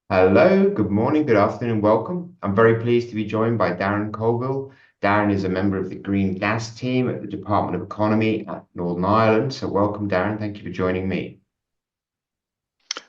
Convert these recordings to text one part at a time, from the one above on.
Hello, good morning, good afternoon, welcome. I'm very pleased to be joined by Darren Colville. Darren is a member of the Green Gas team at the Department of Economy at Northern Ireland. So welcome, Darren. Thank you for joining me.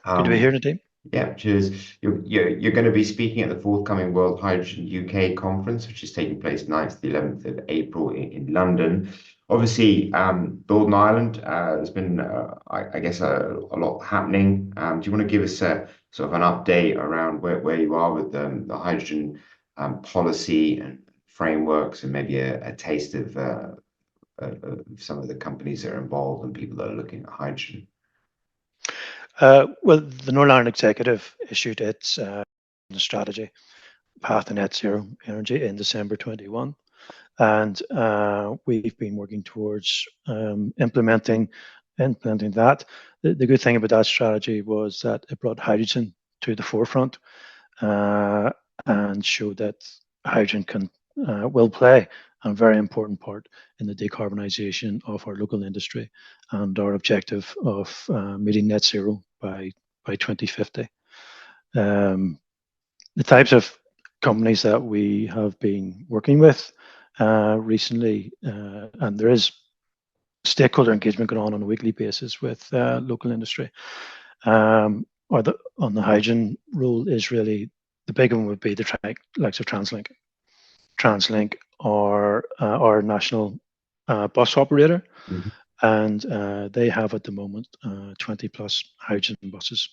Good to be here Um, today. yeah, cheers. You're going to be speaking at the forthcoming World Hydrogen UK conference, which is taking place 9th to the 11th of April in London. Obviously, Northern Ireland, there's been, I guess, a lot happening. Do you want to give us a sort of an update around where you are with the hydrogen policy and frameworks, and maybe a taste of some of the companies that are involved and people that are looking at hydrogen? Well, the Northern Ireland Executive issued its strategy, Path to Net Zero Energy, in December 21, and we've been working towards implementing that. The good thing about that strategy was that it brought hydrogen to the forefront uh, and showed that hydrogen will play a very important part in the decarbonisation of our local industry and our objective of meeting net zero by 2050. Um, the types of companies that we have been working with recently, and there is stakeholder engagement going on a weekly basis with local industry, or on the hydrogen rule is really the big one would be the likes of Translink or our national bus operator, Mhm. and they have at the moment 20 plus hydrogen buses.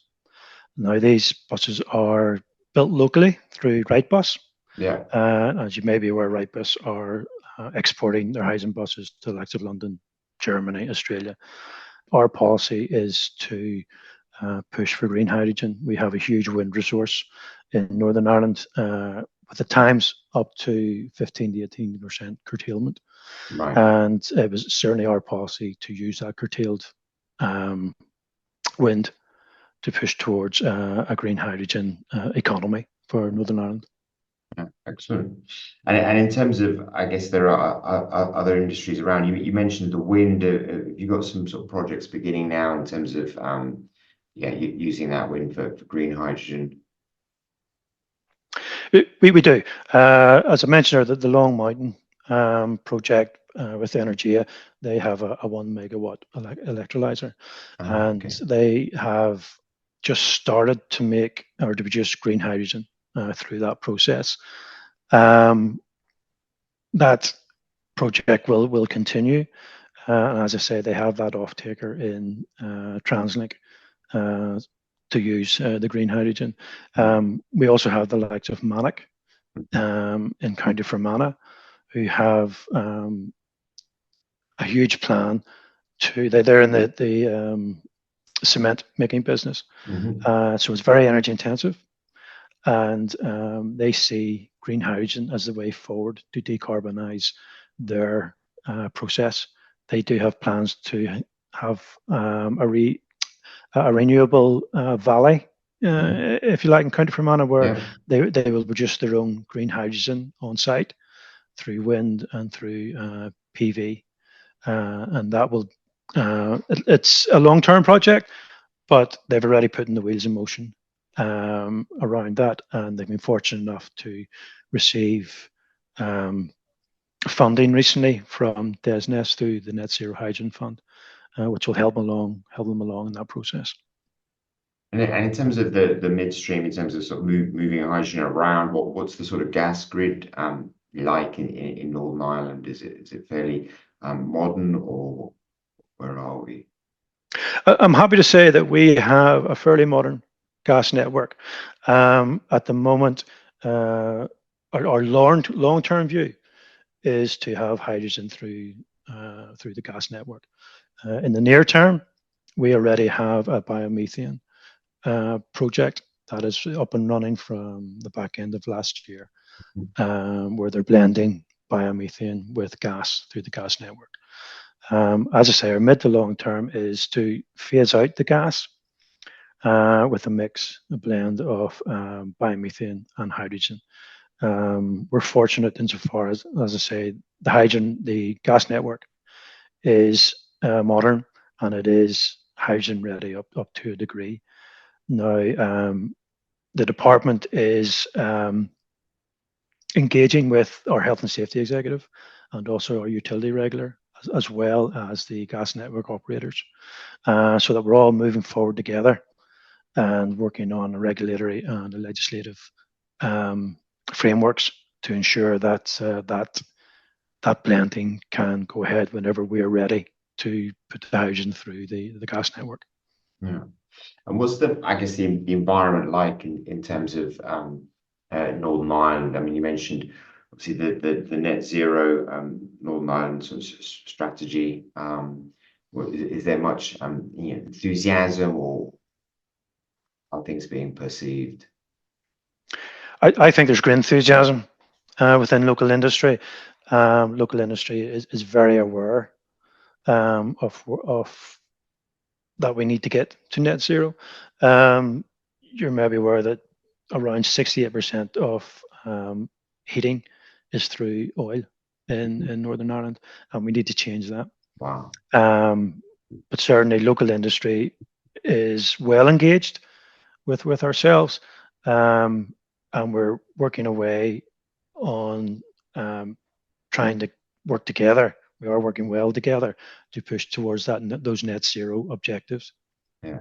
Now these buses are built locally through Wright Bus. Yeah. As you may be aware, Wright Bus are exporting their hydrogen buses to the likes of London, Germany, Australia. Our policy is to push for green hydrogen. We have a huge wind resource in Northern Ireland, with the times up to 15 to 18% curtailment. Right. And it was certainly our policy to use that curtailed um, wind to push towards a green hydrogen economy for Northern Ireland. Yeah, excellent. And in terms of, I guess there are other industries around. You mentioned the wind. Have you got some sort of projects beginning now in terms of yeah, using that wind for green hydrogen? We do. As I mentioned, the Long Mountain project with Energia, they have a 1 megawatt electrolyzer, Ah, and okay. they have just started to make or to produce green hydrogen through that process. Um, that project will continue, and as I say, they have that off taker in Translink uh, to use the green hydrogen. We also have the likes of Mannok in County Fermanagh, who have a huge plan to. They're in the cement making business, Mm-hmm. so it's very energy intensive, and they see green hydrogen as the way forward to decarbonize their process. They do have plans to have a renewable valley, Hmm. if you like, in County Fermanagh, where Yeah. they will produce their own green hydrogen on site through wind and through PV, and that will. It's a long-term project, but they've already put in the wheels in motion around that, and they've been fortunate enough to receive um, funding recently from DESNES through the Net Zero Hydrogen Fund, which will help them along in that process. And in terms of the midstream, in terms of sort of moving hydrogen around, what's the sort of gas grid like in Northern Ireland? Is it fairly modern, or where are we? I'm happy to say that we have a fairly modern gas network. At the moment, our long-term view is to have hydrogen through the gas network. In the near term, we already have a biomethane project that is up and running from the back end of last year, where they're blending biomethane with gas through the gas network. As I say, our mid to long term is to phase out the gas with a blend of biomethane and hydrogen. We're fortunate insofar as I say, the gas network is modern and it is hydrogen ready up to a degree. Now, the department is engaging with our health and safety executive and also our utility regulator, as well as the gas network operators, so that we're all moving forward together and working on a regulatory and a legislative frameworks to ensure that that blending can go ahead whenever we are ready to put the hydrogen through the gas network. Yeah. And what's the, I guess, the environment like in terms of Northern Ireland? I mean, you mentioned obviously the net zero Northern Ireland sort of strategy. Is there much enthusiasm, or are things being perceived? I think there's great enthusiasm within local industry. Local industry is very aware of that we need to get to net zero. You're maybe aware that around 68% of heating is through oil in Northern Ireland, and we need to change that. Wow. But certainly local industry is well engaged with ourselves, and we're working away on trying to work together. We are working well together to push towards those net zero objectives. Yeah.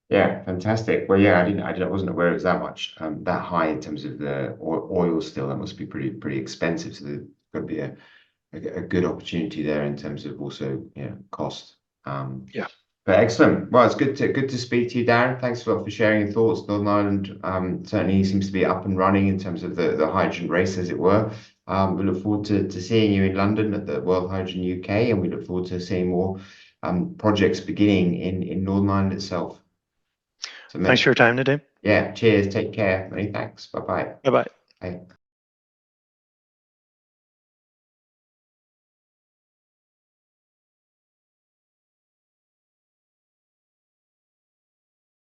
Yeah, fantastic. Well, yeah, I wasn't aware it was that much, that high in terms of the oil still. That must be pretty expensive. So there's got to be a good opportunity there in terms of also, cost. Yeah. But excellent. Well, it's good to speak to you, Darren. Thanks a lot for sharing your thoughts. Northern Ireland certainly seems to be up and running in terms of the hydrogen race, as it were. We look forward to seeing you in London at the World Hydrogen UK, and we look forward to seeing more projects beginning in Northern Ireland itself. So thanks for your time today. Yeah, cheers. Take care. Many thanks. Bye-bye. Bye-bye. Bye.